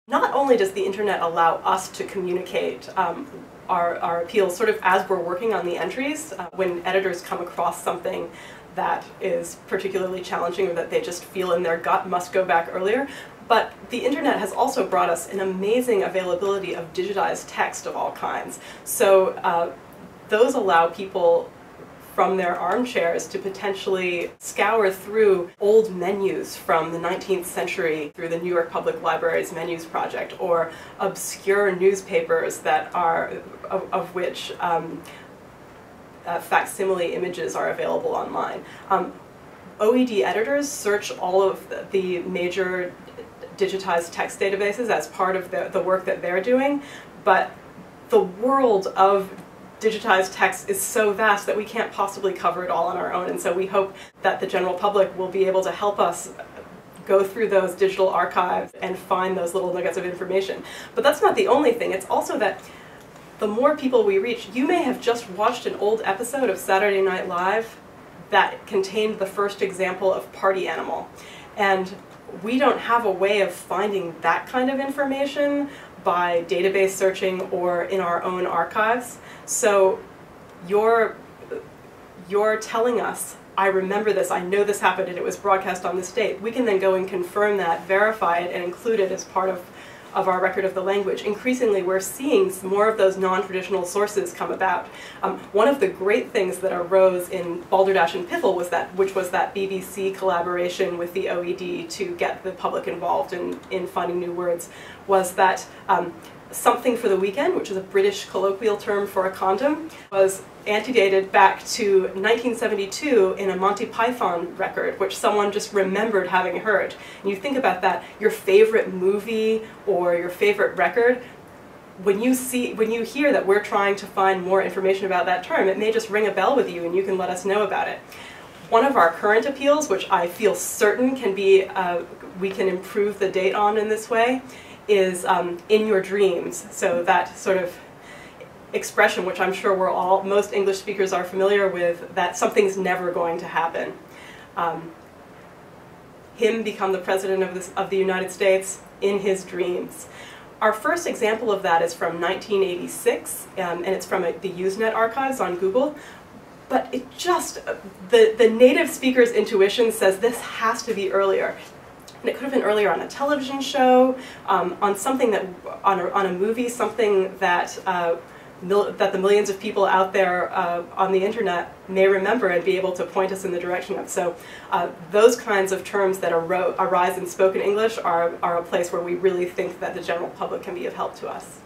Not only does the internet allow us to communicate our appeals sort of as we're working on the entries, when editors come across something that is particularly challenging or that they just feel in their gut must go back earlier, but the internet has also brought us an amazing availability of digitized text of all kinds. So those allow people from their armchairs to potentially scour through old menus from the 19th century through the New York Public Library's Menus Project, or obscure newspapers that are, of which facsimile images are available online. OED editors search all of the major digitized text databases as part of the work that they're doing, but the world of digitized text is so vast that we can't possibly cover it all on our own, and so we hope that the general public will be able to help us go through those digital archives and find those little nuggets of information. But that's not the only thing. It's also that the more people we reach, you may have just watched an old episode of Saturday Night Live that contained the first example of Party Animal, and we don't have a way of finding that kind of information by database searching or in our own archives. So you're telling us, I remember this, I know this happened and it was broadcast on this date. We can then go and confirm that, verify it, and include it as part of our record of the language. Increasingly, we're seeing more of those non-traditional sources come about. One of the great things that arose in Balderdash and Piffle was which was that BBC collaboration with the OED to get the public involved in finding new words, was that something for the weekend, which is a British colloquial term for a condom, was antedated back to 1972 in a Monty Python record, which someone just remembered having heard. And you think about that, your favorite movie or your favorite record, when you hear that we're trying to find more information about that term, it may just ring a bell with you and you can let us know about it. One of our current appeals, which I feel certain can be, we can improve the date on in this way, is in your dreams. So that sort of expression, which I'm sure most English speakers are familiar with, that something's never going to happen. Him become the President of the United States in his dreams. Our first example of that is from 1986, and it's from the Usenet archives on Google. But it just, the native speaker's intuition says this has to be earlier. And it could have been earlier on a television show, on something that, on a movie, something that that the millions of people out there on the internet may remember and be able to point us in the direction of. So those kinds of terms that arise in spoken English are a place where we really think that the general public can be of help to us.